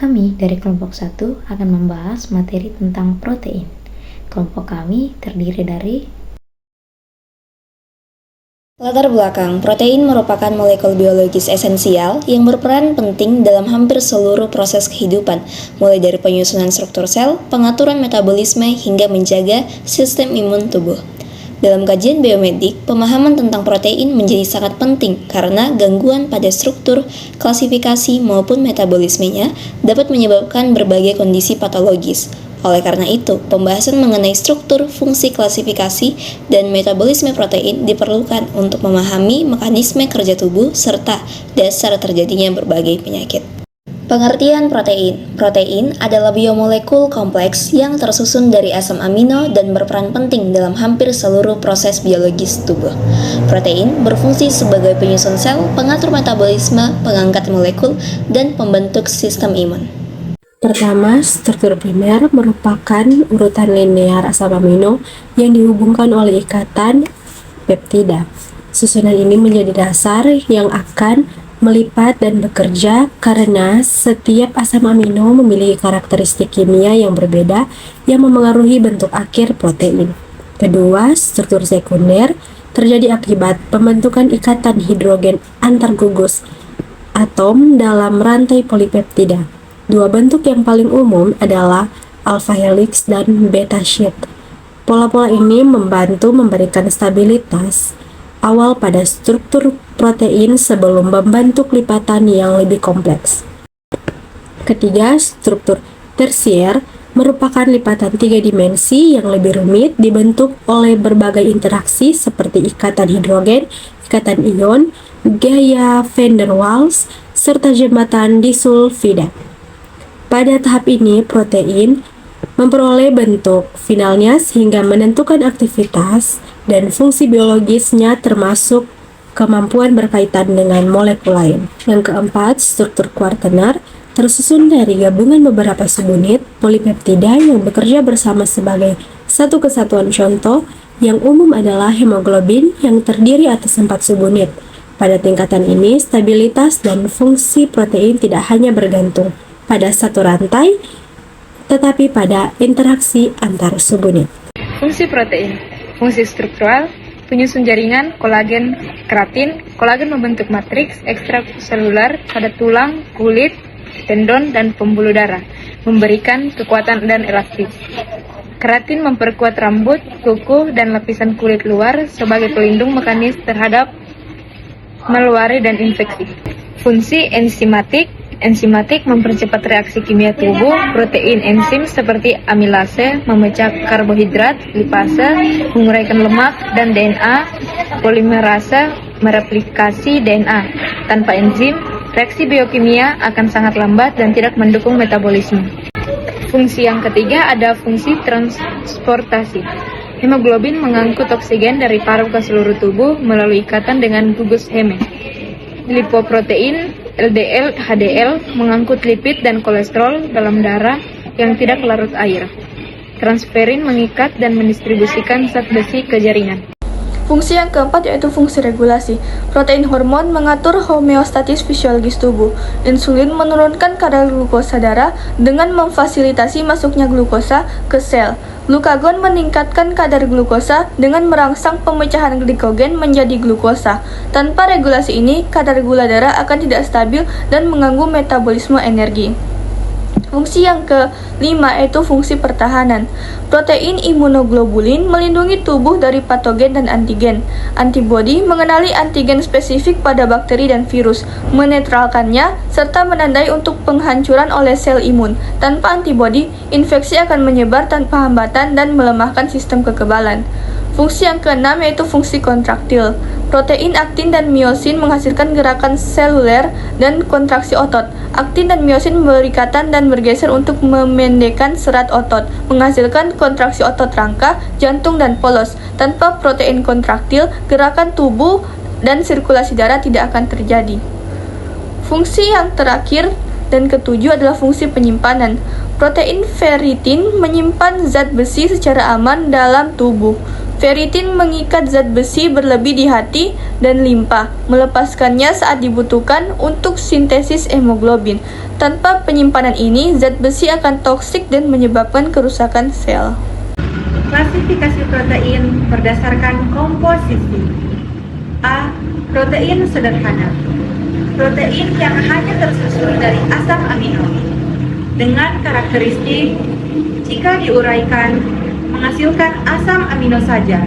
Kami dari kelompok 1 akan membahas materi tentang protein. Kelompok kami terdiri dari latar belakang. Protein merupakan molekul biologis esensial yang berperan penting dalam hampir seluruh proses kehidupan, mulai dari penyusunan struktur sel, pengaturan metabolisme, hingga menjaga sistem imun tubuh. Dalam kajian biomedik, pemahaman tentang protein menjadi sangat penting karena gangguan pada struktur, klasifikasi, maupun metabolismenya dapat menyebabkan berbagai kondisi patologis. Oleh karena itu, pembahasan mengenai struktur, fungsi klasifikasi, dan metabolisme protein diperlukan untuk memahami mekanisme kerja tubuh serta dasar terjadinya berbagai penyakit. Pengertian protein. Protein adalah biomolekul kompleks yang tersusun dari asam amino dan berperan penting dalam hampir seluruh proses biologis tubuh. Protein berfungsi sebagai penyusun sel, pengatur metabolisme, pengangkat molekul, dan pembentuk sistem imun. Pertama, struktur primer merupakan urutan linear asam amino yang dihubungkan oleh ikatan peptida. Susunan ini menjadi dasar yang akan melipat dan bekerja karena setiap asam amino memiliki karakteristik kimia yang berbeda yang memengaruhi bentuk akhir protein. Kedua, struktur sekunder terjadi akibat pembentukan ikatan hidrogen antar gugus atom dalam rantai polipeptida. Dua bentuk yang paling umum adalah alpha helix dan beta sheet. Pola-pola ini membantu memberikan stabilitas awal pada struktur protein sebelum membentuk lipatan yang lebih kompleks. Ketiga, struktur tersier merupakan lipatan 3 dimensi yang lebih rumit dibentuk oleh berbagai interaksi seperti ikatan hidrogen, ikatan ion, gaya van der Waals, serta jembatan disulfida. Pada tahap ini, protein memperoleh bentuk finalnya sehingga menentukan aktivitas dan fungsi biologisnya termasuk kemampuan berkaitan dengan molekul lain. Yang keempat, struktur kuartener tersusun dari gabungan beberapa subunit polipeptida yang bekerja bersama sebagai satu kesatuan. Contoh yang umum adalah hemoglobin yang terdiri atas 4 subunit. Pada tingkatan ini, stabilitas dan fungsi protein tidak hanya bergantung pada satu rantai, tetapi pada interaksi antar subunit. Fungsi protein. Fungsi struktural, penyusun jaringan, kolagen, keratin. Kolagen membentuk matriks ekstraselular pada tulang, kulit, tendon, dan pembuluh darah, memberikan kekuatan dan elastis. Keratin memperkuat rambut, kuku, dan lapisan kulit luar sebagai pelindung mekanis terhadap malware dan infeksi. Fungsi enzimatik. Enzimatik mempercepat reaksi kimia tubuh. Protein enzim seperti amilase memecah karbohidrat, lipase menguraikan lemak, dan DNA polimerase mereplikasi DNA. Tanpa enzim, reaksi biokimia akan sangat lambat dan tidak mendukung metabolisme. Fungsi yang ketiga ada fungsi transportasi. Hemoglobin mengangkut oksigen dari paru ke seluruh tubuh melalui ikatan dengan gugus heme. Lipoprotein LDL, HDL mengangkut lipid dan kolesterol dalam darah yang tidak larut air. Transferin mengikat dan mendistribusikan zat besi ke jaringan. Fungsi yang keempat yaitu fungsi regulasi. Protein hormon mengatur homeostatis fisiologis tubuh. Insulin menurunkan kadar glukosa darah dengan memfasilitasi masuknya glukosa ke sel. Glukagon meningkatkan kadar glukosa dengan merangsang pemecahan glikogen menjadi glukosa. Tanpa regulasi ini, kadar gula darah akan tidak stabil dan mengganggu metabolisme energi. Fungsi yang kelima yaitu fungsi pertahanan. Protein imunoglobulin melindungi tubuh dari patogen dan antigen. Antibodi mengenali antigen spesifik pada bakteri dan virus, menetralkannya, serta menandai untuk penghancuran oleh sel imun. Tanpa antibodi, infeksi akan menyebar tanpa hambatan dan melemahkan sistem kekebalan. Fungsi yang keenam yaitu fungsi kontraktil. Protein aktin dan miosin menghasilkan gerakan seluler dan kontraksi otot. Aktin dan miosin berikatan dan bergeser untuk memendekkan serat otot, menghasilkan kontraksi otot rangka, jantung, dan polos. Tanpa protein kontraktil, gerakan tubuh dan sirkulasi darah tidak akan terjadi. Fungsi yang terakhir dan ketujuh adalah fungsi penyimpanan. Protein ferritin menyimpan zat besi secara aman dalam tubuh. Ferritin mengikat zat besi berlebih di hati dan limpa, melepaskannya saat dibutuhkan untuk sintesis hemoglobin. Tanpa penyimpanan ini, zat besi akan toksik dan menyebabkan kerusakan sel. Klasifikasi protein berdasarkan komposisi. A. Protein sederhana. Protein yang hanya tersusun dari asam amino. Dengan karakteristik, jika diuraikan, menghasilkan asam amino saja.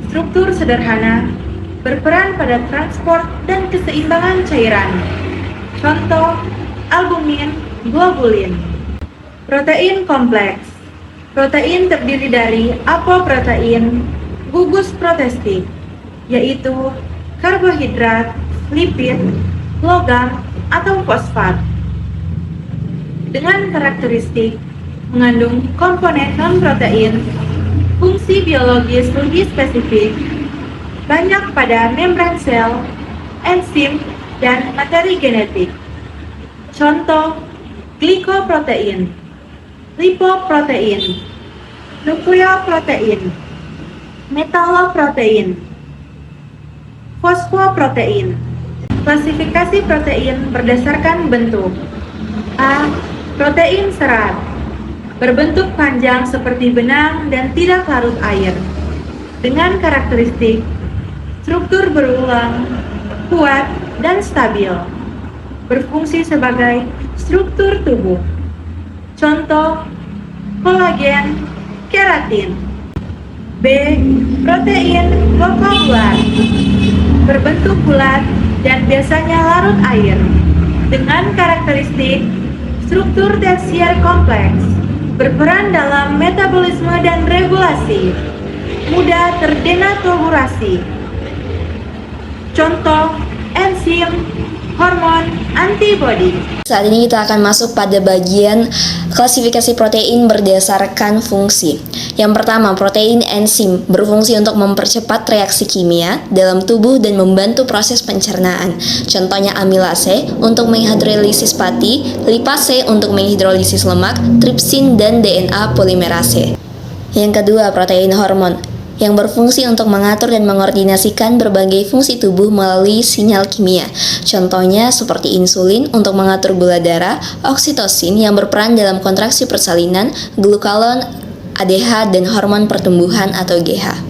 Struktur sederhana, berperan pada transport dan keseimbangan cairan. Contoh, albumin, globulin. Protein kompleks. Protein terdiri dari apoprotein, gugus protestik, yaitu karbohidrat, lipid, logam, atau fosfat. Dengan karakteristik mengandung komponen non-protein, fungsi biologis lebih spesifik, banyak pada membran sel, enzim, dan materi genetik. Contoh, glikoprotein, lipoprotein, nukleoprotein, metaloprotein, fosfoprotein. Klasifikasi protein berdasarkan bentuk. A. Protein serat, berbentuk panjang seperti benang dan tidak larut air, dengan karakteristik struktur berulang, kuat, dan stabil, berfungsi sebagai struktur tubuh. Contoh, kolagen, keratin. B. Protein glomerular, berbentuk bulat dan biasanya larut air, dengan karakteristik struktur tersier kompleks, berperan dalam metabolisme dan regulasi, mudah terdenaturasi. Contoh, enzim, hormon, antibodi. Saat ini kita akan masuk pada bagian klasifikasi protein berdasarkan fungsi. Yang pertama, protein enzim berfungsi untuk mempercepat reaksi kimia dalam tubuh dan membantu proses pencernaan. Contohnya amilase untuk menghidrolisis pati, lipase untuk menghidrolisis lemak, tripsin dan DNA polimerase. Yang kedua, protein hormon yang berfungsi untuk mengatur dan mengordinasikan berbagai fungsi tubuh melalui sinyal kimia. Contohnya seperti insulin untuk mengatur gula darah, oksitosin yang berperan dalam kontraksi persalinan, glukagon, ADH, dan hormon pertumbuhan atau GH.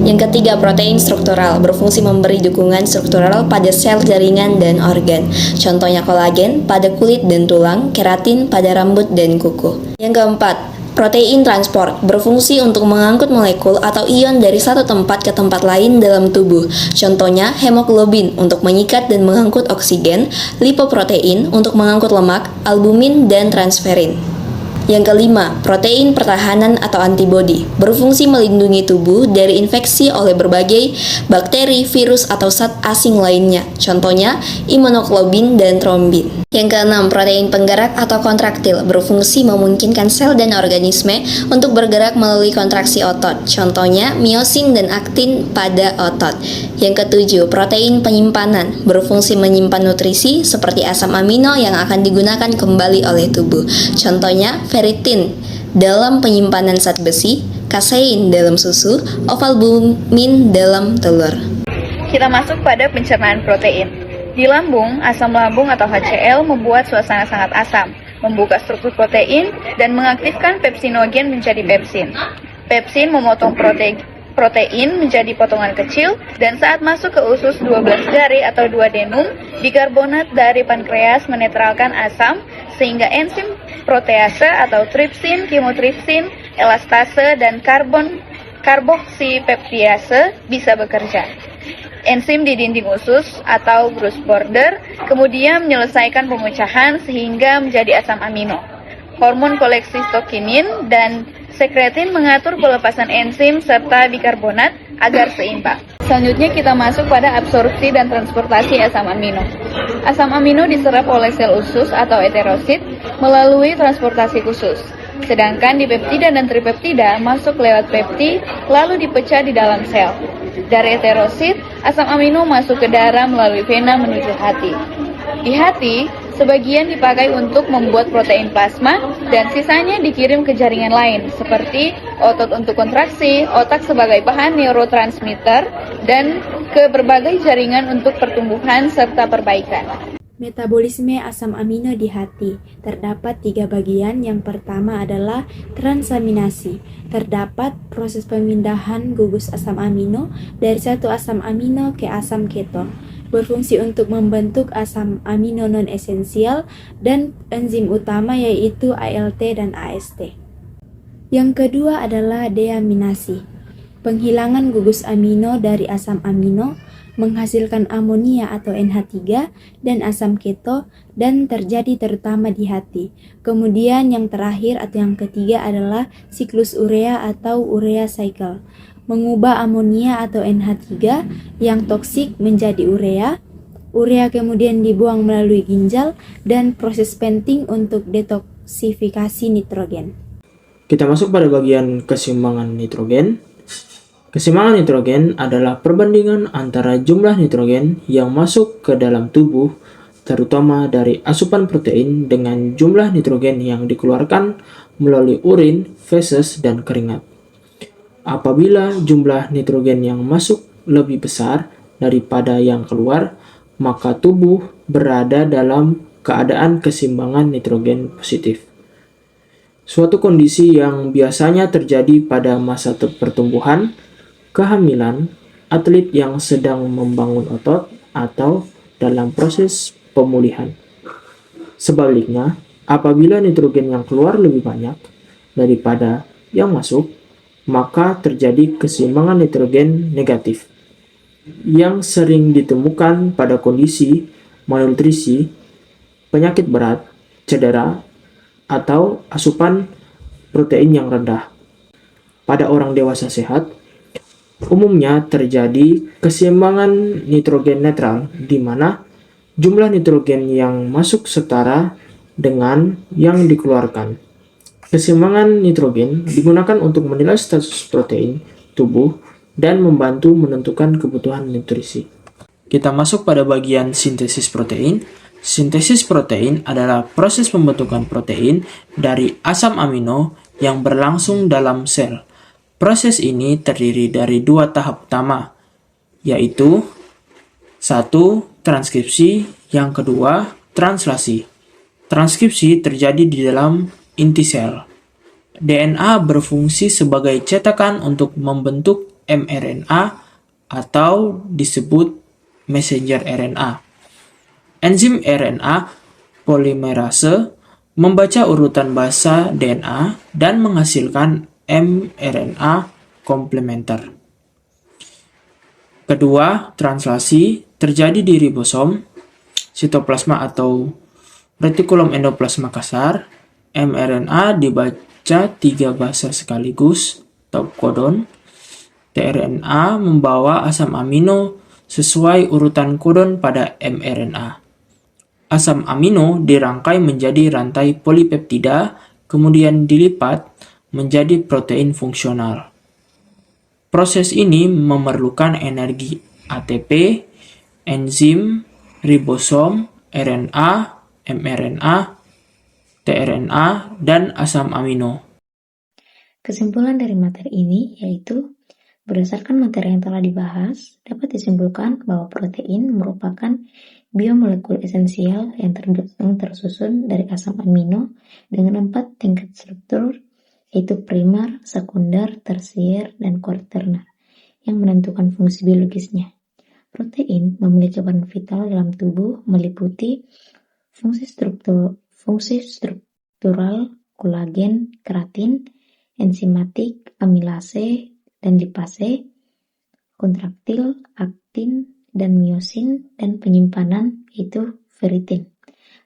Yang ketiga, protein struktural berfungsi memberi dukungan struktural pada sel, jaringan, dan organ. Contohnya kolagen pada kulit dan tulang, keratin pada rambut dan kuku. Yang keempat, protein transport berfungsi untuk mengangkut molekul atau ion dari satu tempat ke tempat lain dalam tubuh. Contohnya hemoglobin untuk mengikat dan mengangkut oksigen, lipoprotein untuk mengangkut lemak, albumin, dan transferin. Yang kelima, protein pertahanan atau antibodi berfungsi melindungi tubuh dari infeksi oleh berbagai bakteri, virus, atau zat asing lainnya. Contohnya imunoglobin dan trombin. Yang keenam, protein penggerak atau kontraktil berfungsi memungkinkan sel dan organisme untuk bergerak melalui kontraksi otot. Contohnya miosin dan aktin pada otot. Yang ketujuh, protein penyimpanan berfungsi menyimpan nutrisi seperti asam amino yang akan digunakan kembali oleh tubuh. Contohnya ferritin dalam penyimpanan zat besi, kasein dalam susu, ovalbumin dalam telur. Kita masuk pada pencernaan protein. Di lambung, asam lambung atau HCl membuat suasana sangat asam, membuka struktur protein, dan mengaktifkan pepsinogen menjadi pepsin. Pepsin memotong protein menjadi potongan kecil, dan saat masuk ke usus 12 jari atau duodenum, bikarbonat dari pankreas menetralkan asam, sehingga enzim protease atau tripsin, kimotripsin, elastase, dan karboksipeptiase bisa bekerja. Enzim di dinding usus atau Bruch's border kemudian menyelesaikan pemecahan sehingga menjadi asam amino. Hormon kolesistokinin dan sekretin mengatur pelepasan enzim serta bikarbonat agar seimbang. Selanjutnya kita masuk pada absorpsi dan transportasi asam amino. Asam amino diserap oleh sel usus atau heterosit melalui transportasi khusus. Sedangkan di peptida dan tripeptida masuk lewat peptid lalu dipecah di dalam sel. Dari heterosit, asam amino masuk ke darah melalui vena menuju hati. Di hati, sebagian dipakai untuk membuat protein plasma dan sisanya dikirim ke jaringan lain seperti otot untuk kontraksi, otak sebagai bahan neurotransmitter, dan ke berbagai jaringan untuk pertumbuhan serta perbaikan. Metabolisme asam amino di hati terdapat 3 bagian. Yang pertama adalah transaminasi. Terdapat proses pemindahan gugus asam amino dari satu asam amino ke asam keto, berfungsi untuk membentuk asam amino non-esensial dan enzim utama yaitu ALT dan AST. Yang kedua adalah deaminasi. Penghilangan gugus amino dari asam amino menghasilkan amonia atau NH3 dan asam keto dan terjadi terutama di hati. Kemudian yang terakhir atau yang ketiga adalah siklus urea atau urea cycle. Mengubah amonia atau NH3 yang toksik menjadi urea. Urea kemudian dibuang melalui ginjal dan proses penting untuk detoksifikasi nitrogen. Kita masuk pada bagian keseimbangan nitrogen. Keseimbangan nitrogen adalah perbandingan antara jumlah nitrogen yang masuk ke dalam tubuh, terutama dari asupan protein, dengan jumlah nitrogen yang dikeluarkan melalui urin, feses, dan keringat. Apabila jumlah nitrogen yang masuk lebih besar daripada yang keluar, maka tubuh berada dalam keadaan keseimbangan nitrogen positif. Suatu kondisi yang biasanya terjadi pada masa pertumbuhan, kehamilan, atlet yang sedang membangun otot, atau dalam proses pemulihan. Sebaliknya, apabila nitrogen yang keluar lebih banyak daripada yang masuk, maka terjadi keseimbangan nitrogen negatif yang sering ditemukan pada kondisi malnutrisi, penyakit berat, cedera, atau asupan protein yang rendah. Pada orang dewasa sehat, umumnya terjadi keseimbangan nitrogen netral, di mana jumlah nitrogen yang masuk setara dengan yang dikeluarkan. Keseimbangan nitrogen digunakan untuk menilai status protein tubuh dan membantu menentukan kebutuhan nutrisi. Kita masuk pada bagian sintesis protein. Sintesis protein adalah proses pembentukan protein dari asam amino yang berlangsung dalam sel. Proses ini terdiri dari 2 tahap utama, yaitu 1. Transkripsi, yang kedua translasi. Transkripsi terjadi di dalam inti sel. DNA berfungsi sebagai cetakan untuk membentuk mRNA atau disebut messenger RNA. Enzim RNA polimerase membaca urutan basa DNA dan menghasilkan mRNA komplementer. Kedua, translasi terjadi di ribosom, sitoplasma atau retikulum endoplasma kasar. mRNA dibaca 3 basa sekaligus atau kodon. tRNA membawa asam amino sesuai urutan kodon pada mRNA. Asam amino dirangkai menjadi rantai polipeptida, kemudian dilipat menjadi protein fungsional. Proses ini memerlukan energi ATP, enzim, ribosom, RNA, mRNA, tRNA, dan asam amino. Kesimpulan dari materi ini yaitu, berdasarkan materi yang telah dibahas, dapat disimpulkan bahwa protein merupakan biomolekul esensial yang tersusun dari asam amino dengan 4 tingkat struktur, yaitu primer, sekunder, tersier, dan kuaterner, yang menentukan fungsi biologisnya. Protein memiliki peran vital dalam tubuh meliputi fungsi struktural, kolagen, keratin, enzimatik, amilase, dan lipase, kontraktil, aktin, dan miosin, dan penyimpanan yaitu ferritin.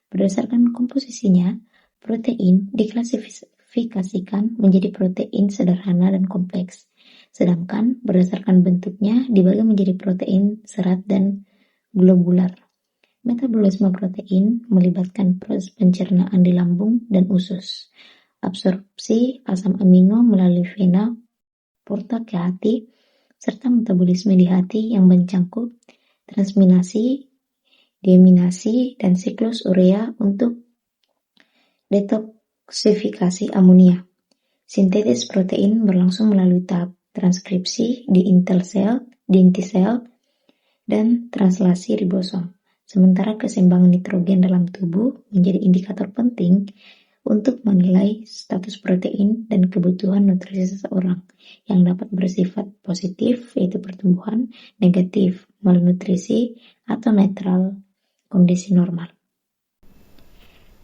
Berdasarkan komposisinya, protein diklasifikasikan menjadi protein sederhana dan kompleks, sedangkan berdasarkan bentuknya dibagi menjadi protein serat dan globular. Metabolisme protein melibatkan proses pencernaan di lambung dan usus, absorpsi asam amino melalui vena porta ke hati, serta metabolisme di hati yang mencangkup transminasi, deaminasi, dan siklus urea untuk detoksifikasi amonia. Sintesis protein berlangsung melalui tahap transkripsi di inti sel, dan translasi ribosom. Sementara keseimbangan nitrogen dalam tubuh menjadi indikator penting untuk menilai status protein dan kebutuhan nutrisi seseorang yang dapat bersifat positif, yaitu pertumbuhan, negatif, malnutrisi, atau netral, kondisi normal.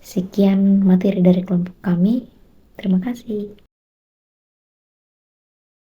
Sekian materi dari kelompok kami. Terima kasih.